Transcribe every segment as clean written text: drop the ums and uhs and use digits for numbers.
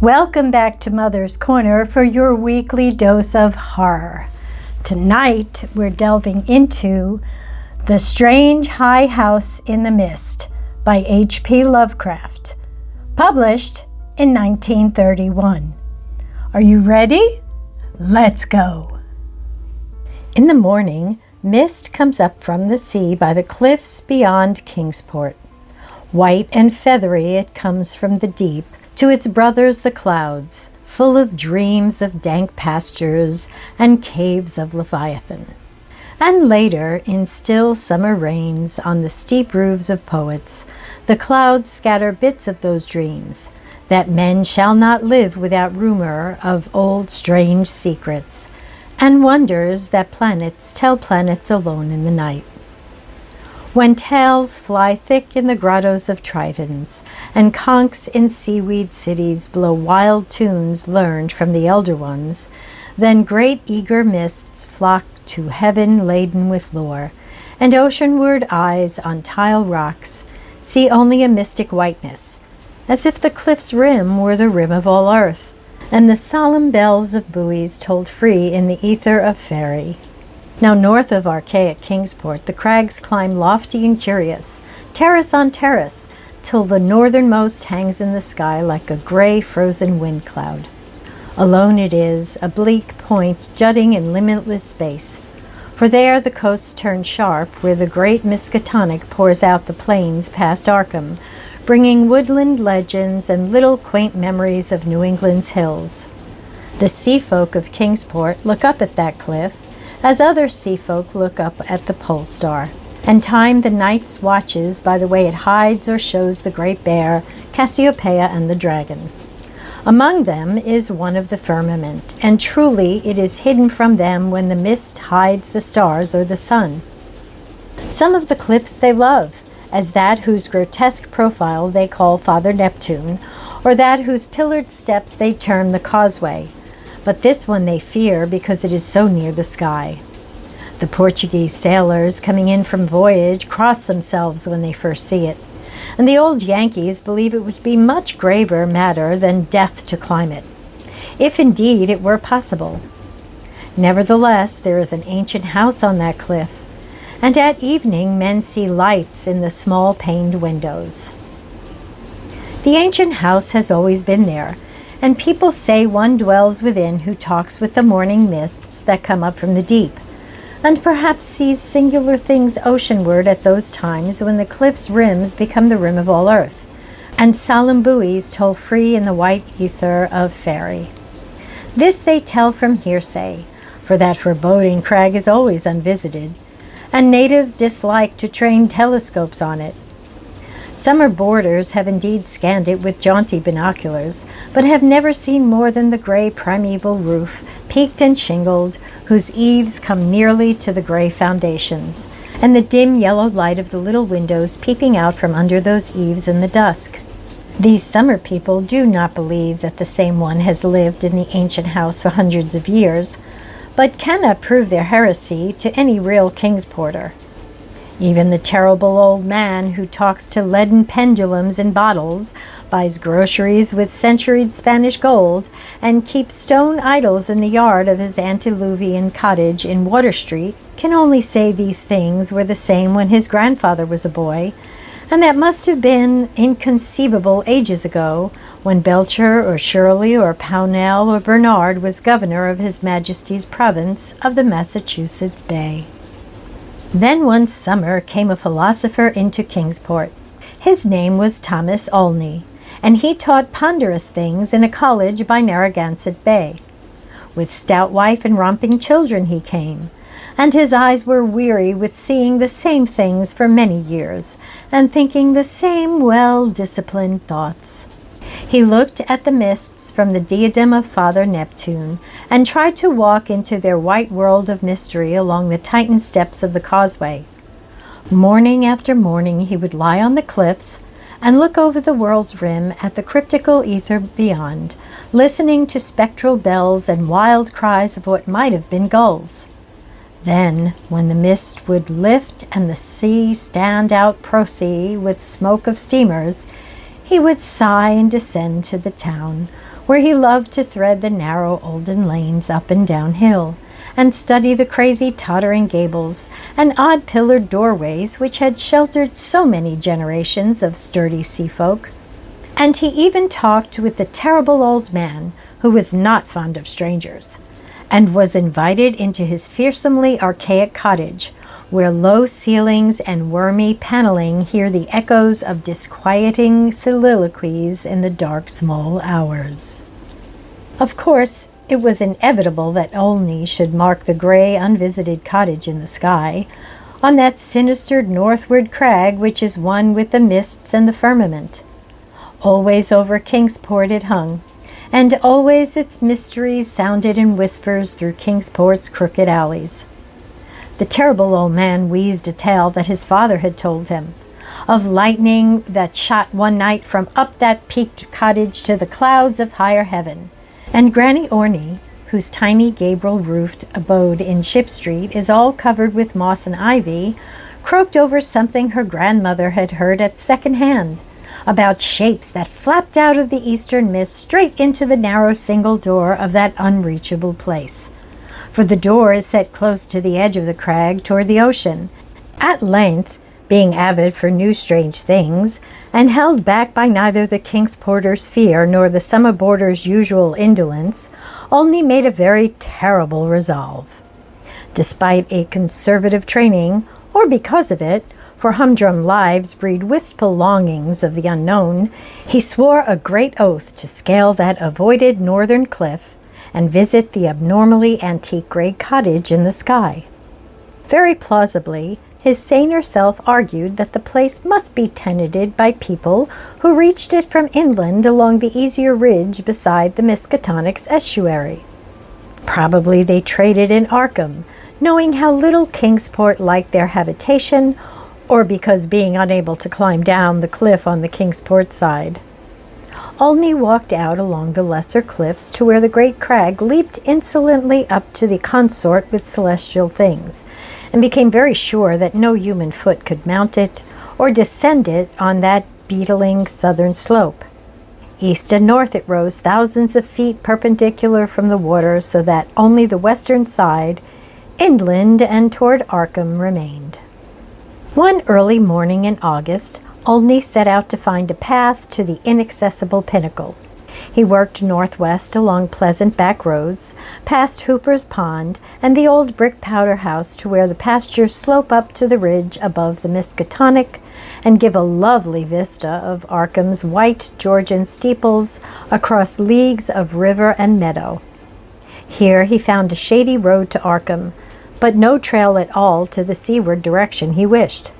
Welcome back to Mother's Corner for your weekly dose of horror. Tonight we're delving into The Strange High House in the Mist by H.P. Lovecraft, published in 1931. Are you ready? Let's go. In the morning, mist comes up from the sea by the cliffs beyond Kingsport. White and feathery it comes from the deep to its brothers the clouds, full of dreams of dank pastures and caves of Leviathan. And later, in still summer rains on the steep roofs of poets, the clouds scatter bits of those dreams, that men shall not live without rumor of old strange secrets, and wonders that planets tell planets alone in the night. When tales fly thick in the grottos of Tritons, and conchs in seaweed cities blow wild tunes learned from the elder ones, then great eager mists flock to heaven laden with lore, and oceanward eyes on tile rocks see only a mystic whiteness, as if the cliff's rim were the rim of all earth, and the solemn bells of buoys tolled free in the ether of faery. Now north of archaic Kingsport, the crags climb lofty and curious, terrace on terrace, till the northernmost hangs in the sky like a gray frozen wind cloud. Alone it is, a bleak point jutting in limitless space, for there the coast turns sharp where the great Miskatonic pours out the plains past Arkham, bringing woodland legends and little quaint memories of New England's hills. The sea folk of Kingsport look up at that cliff, as other sea folk look up at the pole star, and time the night's watches by the way it hides or shows the great bear, Escape-topia, and the dragon. Among them is one of the firmament, and truly it is hidden from them when the mist hides the stars or the sun. Some of the cliffs they love, as that whose grotesque profile they call Father Neptune, or that whose pillared steps they term the causeway. But this one they fear because it is so near the sky. The Portuguese sailors coming in from voyage cross themselves when they first see it, and the old Yankees believe it would be much graver matter than death to climb it, if indeed it were possible. Nevertheless, there is an ancient house on that cliff, and at evening men see lights in the small paned windows. The ancient house has always been there, and people say one dwells within who talks with the morning mists that come up from the deep, and perhaps sees singular things oceanward at those times when the cliff's rims become the rim of all earth, and solemn buoys toll free in the white ether of faery. This they tell from hearsay, for that foreboding crag is always unvisited, and natives dislike to train telescopes on it. Summer boarders have indeed scanned it with jaunty binoculars, but have never seen more than the gray primeval roof, peaked and shingled, whose eaves come nearly to the gray foundations, and the dim yellow light of the little windows peeping out from under those eaves in the dusk. These summer people do not believe that the same one has lived in the ancient house for hundreds of years, but cannot prove their heresy to any real Kingsporter. Even the terrible old man who talks to leaden pendulums in bottles, buys groceries with centuried Spanish gold, and keeps stone idols in the yard of his antediluvian cottage in Water Street, can only say these things were the same when his grandfather was a boy, and that must have been inconceivable ages ago, when Belcher or Shirley or Pownell or Bernard was governor of His Majesty's province of the Massachusetts Bay. Then one summer came a philosopher into Kingsport. His name was Thomas Olney, and he taught ponderous things in a college by Narragansett Bay. With stout wife and romping children he came, and his eyes were weary with seeing the same things for many years, and thinking the same well-disciplined thoughts. He looked at the mists from the diadem of Father Neptune, and tried to walk into their white world of mystery along the tightened steps of the causeway. Morning after morning he would lie on the cliffs and look over the world's rim at the cryptical ether beyond, listening to spectral bells and wild cries of what might have been gulls. Then, when the mist would lift and the sea stand out prosy with smoke of steamers, he would sigh and descend to the town, where he loved to thread the narrow olden lanes up and down hill, and study the crazy tottering gables and odd pillared doorways which had sheltered so many generations of sturdy sea folk. And he even talked with the terrible old man who was not fond of strangers, and was invited into his fearsomely archaic cottage, where low ceilings and wormy paneling hear the echoes of disquieting soliloquies in the dark small hours. Of course, it was inevitable that Olney should mark the gray, unvisited cottage in the sky, on that sinister northward crag which is one with the mists and the firmament. Always over Kingsport it hung, and always its mysteries sounded in whispers through Kingsport's crooked alleys. The terrible old man wheezed a tale that his father had told him, of lightning that shot one night from up that peaked cottage to the clouds of higher heaven. And Granny Orney, whose tiny gable-roofed abode in Ship Street is all covered with moss and ivy, croaked over something her grandmother had heard at second hand, about shapes that flapped out of the eastern mist straight into the narrow single door of that unreachable place. For the door is set close to the edge of the crag toward the ocean. At length, being avid for new strange things, and held back by neither the Kingsporter's fear nor the summer boarder's usual indolence, Olney made a very terrible resolve. Despite a conservative training, or because of it, for humdrum lives breed wistful longings of the unknown, he swore a great oath to scale that avoided northern cliff and visit the abnormally antique gray cottage in the sky. Very plausibly, his saner self argued that the place must be tenanted by people who reached it from inland along the easier ridge beside the Miskatonic's estuary. Probably they traded in Arkham, knowing how little Kingsport liked their habitation, or because being unable to climb down the cliff on the Kingsport side. Olney walked out along the lesser cliffs to where the great crag leaped insolently up to the consort with celestial things, and became very sure that no human foot could mount it or descend it on that beetling southern slope. East and north it rose thousands of feet perpendicular from the water, so that only the western side, inland and toward Arkham, remained. One early morning in August, Olney set out to find a path to the inaccessible pinnacle. He worked northwest along pleasant back roads, past Hooper's Pond and the old brick powder house to where the pastures slope up to the ridge above the Miskatonic and give a lovely vista of Arkham's white Georgian steeples across leagues of river and meadow. Here he found a shady road to Arkham, but no trail at all to the seaward direction he wished.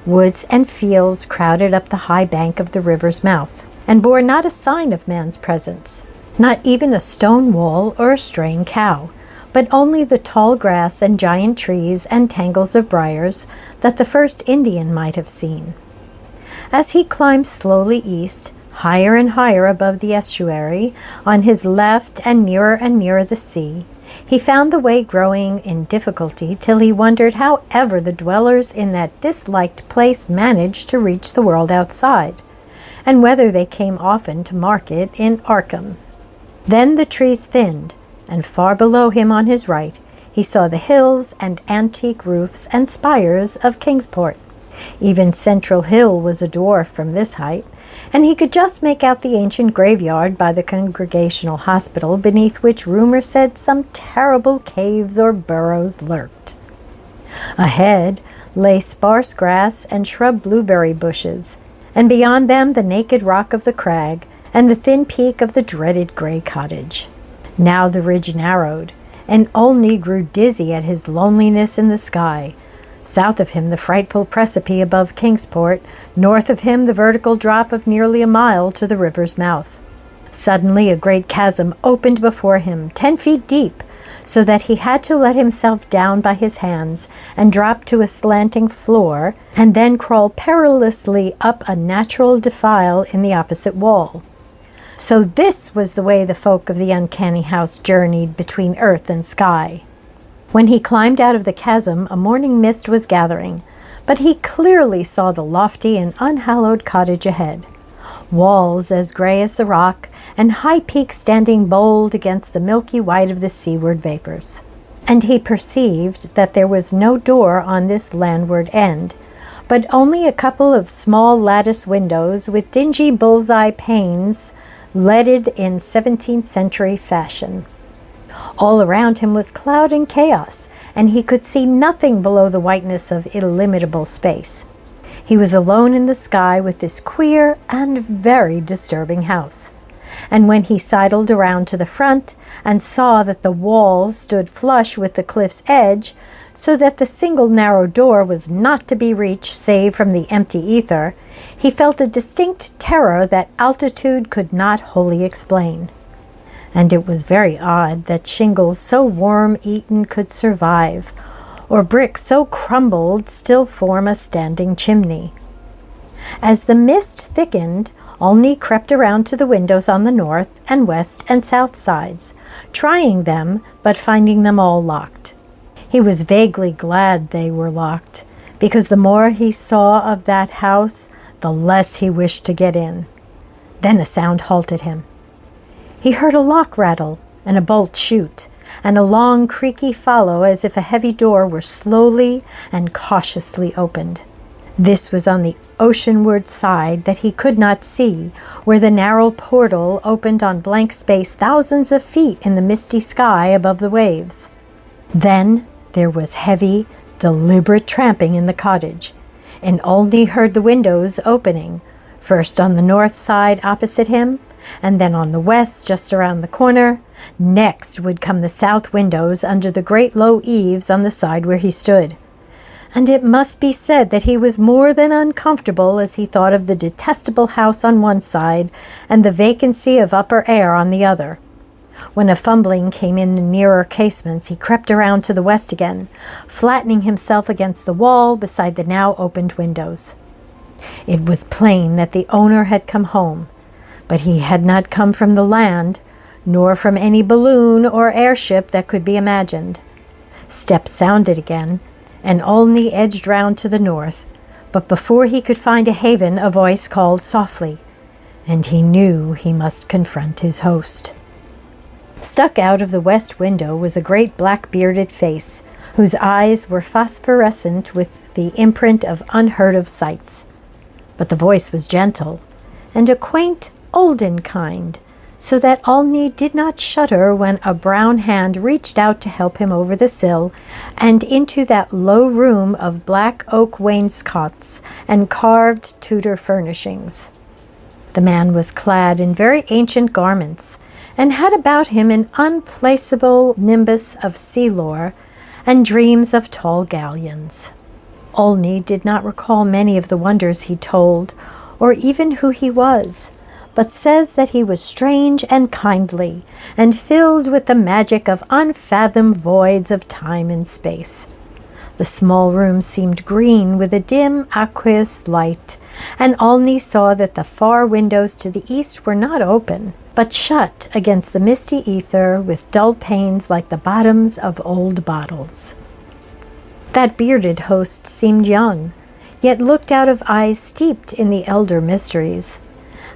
Woods and fields crowded up the high bank of the river's mouth, and bore not a sign of man's presence, not even a stone wall or a straying cow, but only the tall grass and giant trees and tangles of briars that the first Indian might have seen. As he climbed slowly east, higher and higher above the estuary, on his left and nearer the sea, he found the way growing in difficulty till he wondered how ever the dwellers in that disliked place managed to reach the world outside, and whether they came often to market in Arkham. Then the trees thinned, and far below him on his right he saw the hills and antique roofs and spires of Kingsport. Even Central Hill was a dwarf from this height, and he could just make out the ancient graveyard by the Congregational Hospital, beneath which rumor said some terrible caves or burrows lurked. Ahead lay sparse grass and shrub blueberry bushes, and beyond them the naked rock of the crag and the thin peak of the dreaded gray cottage. Now the ridge narrowed, and Olney grew dizzy at his loneliness in the sky. South of him the frightful precipice above Kingsport, north of him the vertical drop of nearly a mile to the river's mouth. Suddenly a great chasm opened before him, 10 feet deep, so that he had to let himself down by his hands and drop to a slanting floor, and then crawl perilously up a natural defile in the opposite wall. So this was the way the folk of the uncanny house journeyed between earth and sky. When he climbed out of the chasm, a morning mist was gathering, but he clearly saw the lofty and unhallowed cottage ahead, walls as gray as the rock, and high peaks standing bold against the milky white of the seaward vapors. And he perceived that there was no door on this landward end, but only a couple of small lattice windows with dingy bullseye panes leaded in 17th century fashion. All around him was cloud and chaos, and he could see nothing below the whiteness of illimitable space. He was alone in the sky with this queer and very disturbing house. And when he sidled around to the front and saw that the wall stood flush with the cliff's edge, so that the single narrow door was not to be reached save from the empty ether, he felt a distinct terror that altitude could not wholly explain. And it was very odd that shingles so worm-eaten could survive, or bricks so crumbled still form a standing chimney. As the mist thickened, Olney crept around to the windows on the north and west and south sides, trying them but finding them all locked. He was vaguely glad they were locked, because the more he saw of that house, the less he wished to get in. Then a sound halted him. He heard a lock rattle and a bolt shoot, and a long creaky follow as if a heavy door were slowly and cautiously opened. This was on the oceanward side that he could not see, where the narrow portal opened on blank space thousands of feet in the misty sky above the waves. Then there was heavy, deliberate tramping in the cottage, and Olney heard the windows opening, first on the north side opposite him, and then on the west just around the corner. Next would come the south windows under the great low eaves on the side where he stood. And it must be said that he was more than uncomfortable as he thought of the detestable house on one side and the vacancy of upper air on the other. When a fumbling came in the nearer casements, he crept around to the west again, flattening himself against the wall beside the now opened windows. It was plain that the owner had come home, but he had not come from the land, nor from any balloon or airship that could be imagined. Steps sounded again, and Olney edged round to the north, but before he could find a haven, a voice called softly, and he knew he must confront his host. Stuck out of the west window was a great black-bearded face, whose eyes were phosphorescent with the imprint of unheard-of sights. But the voice was gentle, and a quaint, olden kind, so that Olney did not shudder when a brown hand reached out to help him over the sill and into that low room of black oak wainscots and carved Tudor furnishings. The man was clad in very ancient garments, and had about him an unplaceable nimbus of sea lore and dreams of tall galleons. Olney did not recall many of the wonders he told, or even who he was, but says that he was strange and kindly, and filled with the magic of unfathomed voids of time and space. The small room seemed green with a dim aqueous light, and Olney saw that the far windows to the east were not open, but shut against the misty ether with dull panes like the bottoms of old bottles. That bearded host seemed young, yet looked out of eyes steeped in the elder mysteries.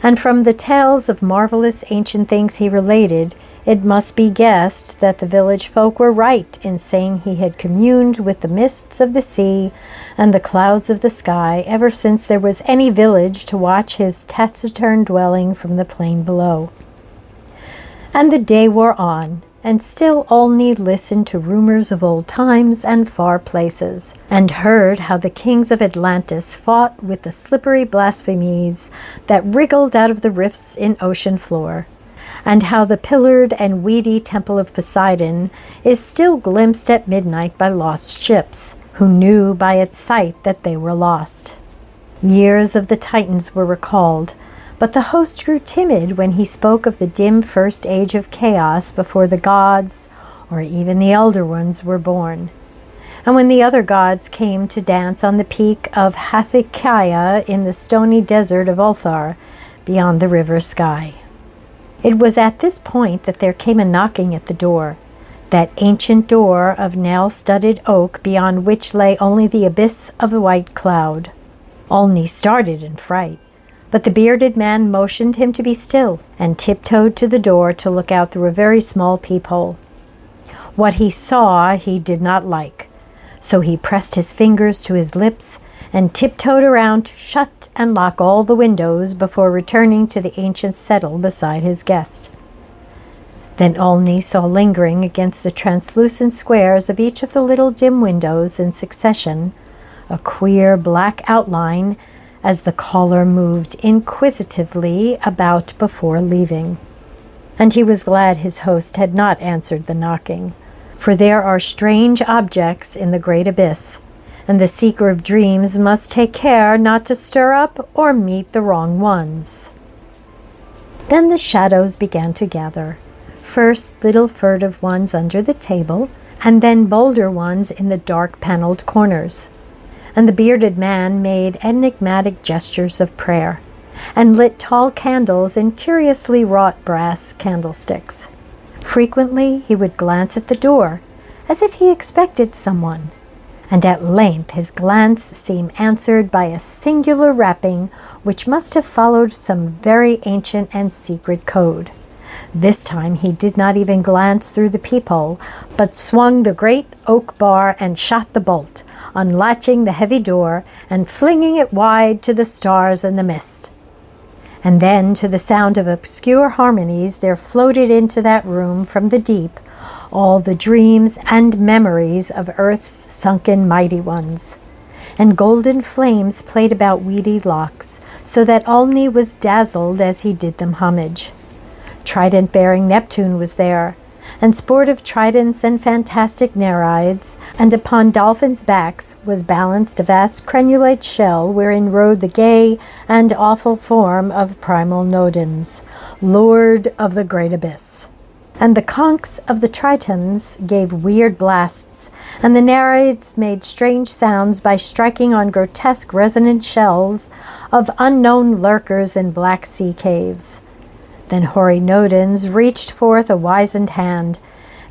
And from the tales of marvelous ancient things he related, it must be guessed that the village folk were right in saying he had communed with the mists of the sea and the clouds of the sky ever since there was any village to watch his taciturn dwelling from the plain below. And the day wore on, and still Olney listened to rumors of old times and far places, and heard how the kings of Atlantis fought with the slippery blasphemies that wriggled out of the rifts in ocean floor, and how the pillared and weedy temple of Poseidon is still glimpsed at midnight by lost ships, who knew by its sight that they were lost. Years of the Titans were recalled, but the host grew timid when he spoke of the dim first age of chaos before the gods, or even the elder ones, were born, and when the other gods came to dance on the peak of Hathikaya in the stony desert of Ulthar, beyond the river sky. It was at this point that there came a knocking at the door, that ancient door of nail-studded oak beyond which lay only the abyss of the white cloud. Olney started in fright, But the bearded man motioned him to be still and tiptoed to the door to look out through a very small peephole. What he saw he did not like, so he pressed his fingers to his lips and tiptoed around to shut and lock all the windows before returning to the ancient settle beside his guest. Then Olney saw lingering against the translucent squares of each of the little dim windows in succession a queer black outline as the caller moved inquisitively about before leaving. And he was glad his host had not answered the knocking, for there are strange objects in the great abyss, and the seeker of dreams must take care not to stir up or meet the wrong ones. Then the shadows began to gather, first little furtive ones under the table, and then bolder ones in the dark paneled corners. And the bearded man made enigmatic gestures of prayer, and lit tall candles in curiously wrought brass candlesticks. Frequently he would glance at the door, as if he expected someone, and at length his glance seemed answered by a singular rapping which must have followed some very ancient and secret code. This time he did not even glance through the peephole, but swung the great oak bar and shot the bolt, unlatching the heavy door and flinging it wide to the stars and the mist. And then, to the sound of obscure harmonies, there floated into that room from the deep all the dreams and memories of earth's sunken mighty ones. And golden flames played about weedy locks, so that Olney was dazzled as he did them homage. Trident-bearing Neptune was there, and sportive tridents and fantastic Nereids, and upon dolphins' backs was balanced a vast crenulate shell wherein rode the gay and awful form of primal Nodens, lord of the great abyss. And the conchs of the Tritons gave weird blasts, and the Nereids made strange sounds by striking on grotesque resonant shells of unknown lurkers in black sea caves. Then hoary Nodens reached forth a wizened hand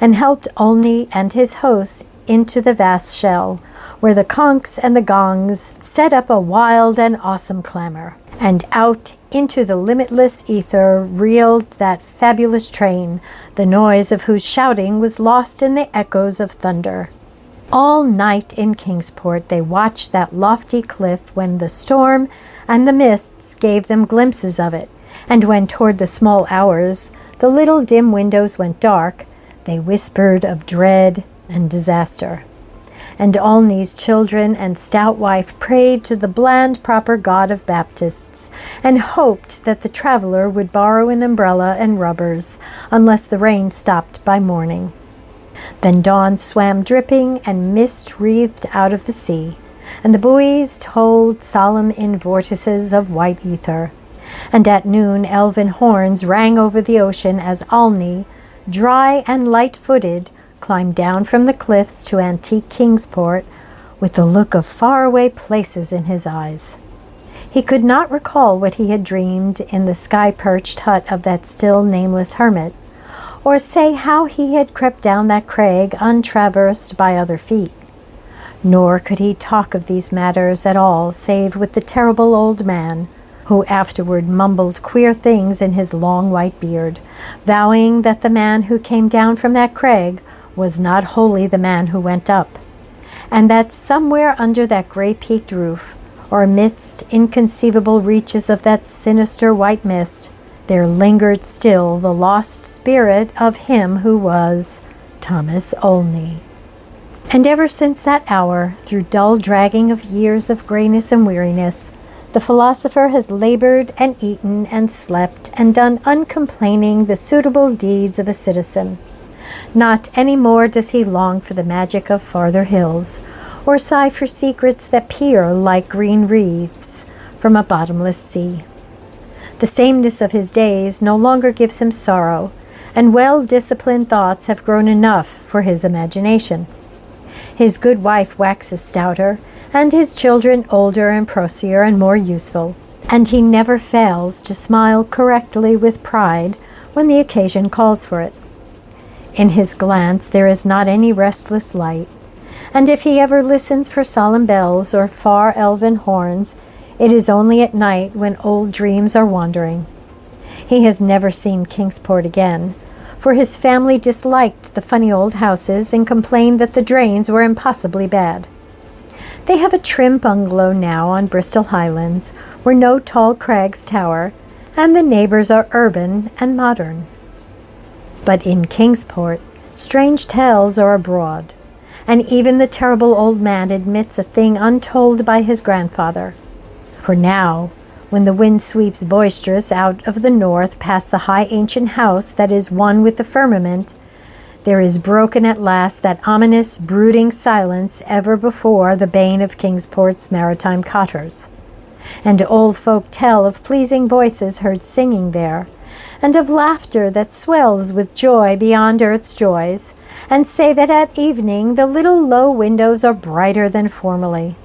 and helped Olney and his host into the vast shell, where the conchs and the gongs set up a wild and awesome clamor. And out into the limitless ether reeled that fabulous train, the noise of whose shouting was lost in the echoes of thunder. All night in Kingsport they watched that lofty cliff when the storm and the mists gave them glimpses of it. And when toward the small hours the little dim windows went dark, they whispered of dread and disaster. And Olney's children and stout wife prayed to the bland proper God of Baptists, and hoped that the traveler would borrow an umbrella and rubbers, unless the rain stopped by morning. Then dawn swam dripping and mist wreathed out of the sea, and the buoys told solemn in vortices of white ether. And at noon elven horns rang over the ocean as Olney, dry and light-footed, climbed down from the cliffs to antique Kingsport with the look of faraway places in his eyes. He could not recall what he had dreamed in the sky-perched hut of that still nameless hermit, or say how he had crept down that crag untraversed by other feet. Nor could he talk of these matters at all save with the terrible old man, who afterward mumbled queer things in his long white beard, vowing that the man who came down from that crag was not wholly the man who went up, and that somewhere under that gray-peaked roof, or amidst inconceivable reaches of that sinister white mist, there lingered still the lost spirit of him who was Thomas Olney. And ever since that hour, through dull dragging of years of grayness and weariness, the philosopher has labored and eaten and slept and done uncomplaining the suitable deeds of a citizen. Not any more does he long for the magic of farther hills, or sigh for secrets that peer like green reefs from a bottomless sea. The sameness of his days no longer gives him sorrow, and well-disciplined thoughts have grown enough for his imagination. His good wife waxes stouter, and his children older and prosier and more useful, and he never fails to smile correctly with pride when the occasion calls for it. In his glance there is not any restless light, and if he ever listens for solemn bells or far elven horns, It is only at night when old dreams are wandering. He has never seen Kingsport again, for his family disliked the funny old houses and complained that the drains were impossibly bad. They have a trim bungalow now on Bristol Highlands, where no tall crags tower, and the neighbors are urban and modern. But in Kingsport, strange tales are abroad, and even the terrible old man admits a thing untold by his grandfather. For now, when the wind sweeps boisterous out of the north past the high ancient house that is one with the firmament, there is broken at last that ominous, brooding silence ever before the bane of Kingsport's maritime cotters. And old folk tell of pleasing voices heard singing there, and of laughter that swells with joy beyond earth's joys, and say that at evening the little low windows are brighter than formerly.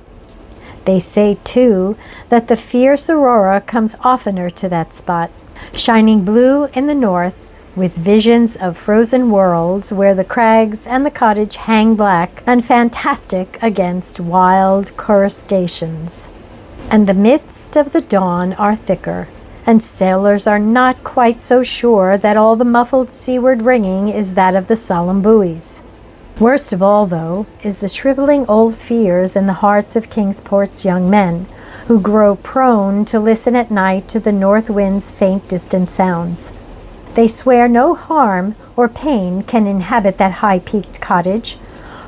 They say, too, that the fierce aurora comes oftener to that spot, shining blue in the north, with visions of frozen worlds where the crags and the cottage hang black and fantastic against wild coruscations. And the mists of the dawn are thicker, and sailors are not quite so sure that all the muffled seaward ringing is that of the solemn buoys. Worst of all, though, is the shriveling old fears in the hearts of Kingsport's young men, who grow prone to listen at night to the north wind's faint distant sounds. They swear no harm or pain can inhabit that high-peaked cottage,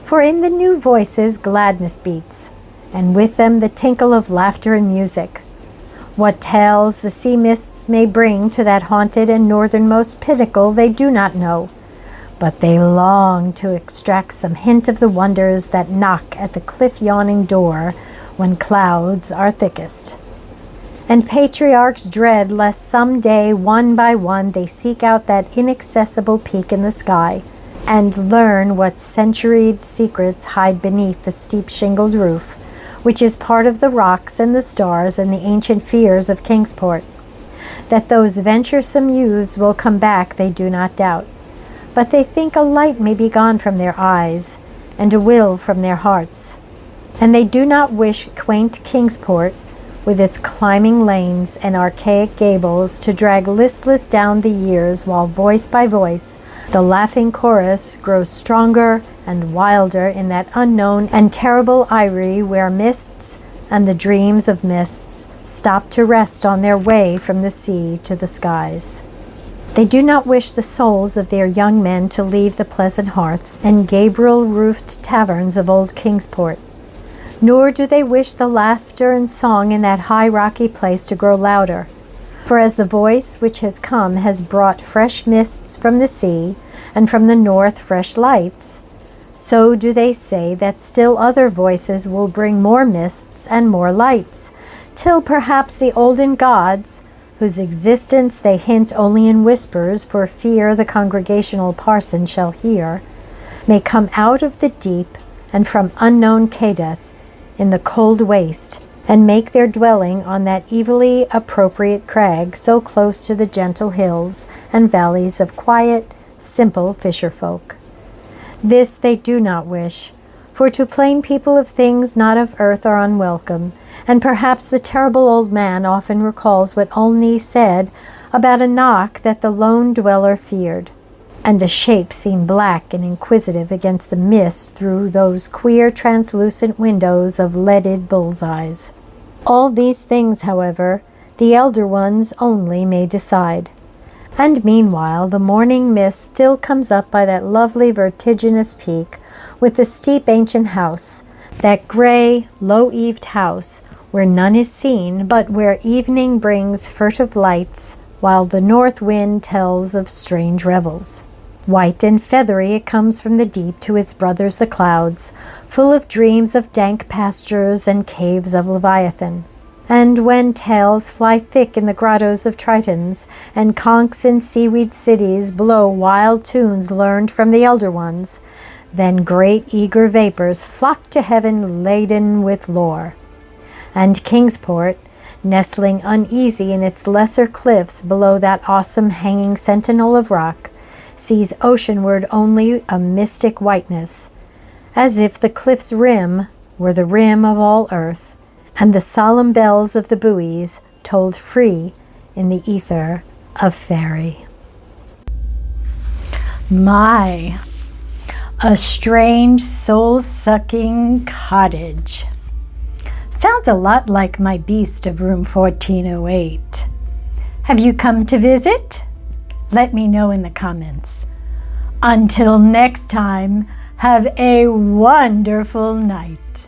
for in the new voices gladness beats, and with them the tinkle of laughter and music. What tales the sea mists may bring to that haunted and northernmost pinnacle they do not know, but they long to extract some hint of the wonders that knock at the cliff-yawning door when clouds are thickest. And patriarchs dread lest some day, one by one, they seek out that inaccessible peak in the sky and learn what centuried secrets hide beneath the steep shingled roof, which is part of the rocks and the stars and the ancient fears of Kingsport. That those venturesome youths will come back they do not doubt, but they think a light may be gone from their eyes, and a will from their hearts. And they do not wish quaint Kingsport, with its climbing lanes and archaic gables, to drag listless down the years while voice by voice the laughing chorus grows stronger and wilder in that unknown and terrible eyrie where mists and the dreams of mists stop to rest on their way from the sea to the skies. They do not wish the souls of their young men to leave the pleasant hearths and Gabriel-roofed taverns of old Kingsport, nor do they wish the laughter and song in that high rocky place to grow louder. For as the voice which has come has brought fresh mists from the sea, and from the north fresh lights, so do they say that still other voices will bring more mists and more lights, till perhaps the olden gods, whose existence they hint only in whispers for fear the congregational parson shall hear, may come out of the deep and from unknown Cadeth in the cold waste, and make their dwelling on that evilly appropriate crag so close to the gentle hills and valleys of quiet, simple fisher folk. This they do not wish, for to plain people of things not of earth are unwelcome, and perhaps the terrible old man often recalls what Olney said about a knock that the lone dweller feared, and a shape seen black and inquisitive against the mist through those queer translucent windows of leaded bull's-eyes. All these things, however, the elder ones only may decide. And meanwhile the morning mist still comes up by that lovely vertiginous peak with the steep ancient house, that gray, low-eaved house, where none is seen, but where evening brings furtive lights, while the north wind tells of strange revels. White and feathery it comes from the deep to its brothers the clouds, full of dreams of dank pastures and caves of Leviathan. And when tales fly thick in the grottos of Tritons, and conchs in seaweed cities blow wild tunes learned from the elder ones, then great eager vapors flock to heaven laden with lore. And Kingsport, nestling uneasy in its lesser cliffs below that awesome hanging sentinel of rock, sees oceanward only a mystic whiteness, as if the cliff's rim were the rim of all earth, and the solemn bells of the buoys tolled free in the ether of fairy. My, a strange soul-sucking cottage. Sounds a lot like my beast of room 1408. Have you come to visit? Let me know in the comments. Until next time, have a wonderful night.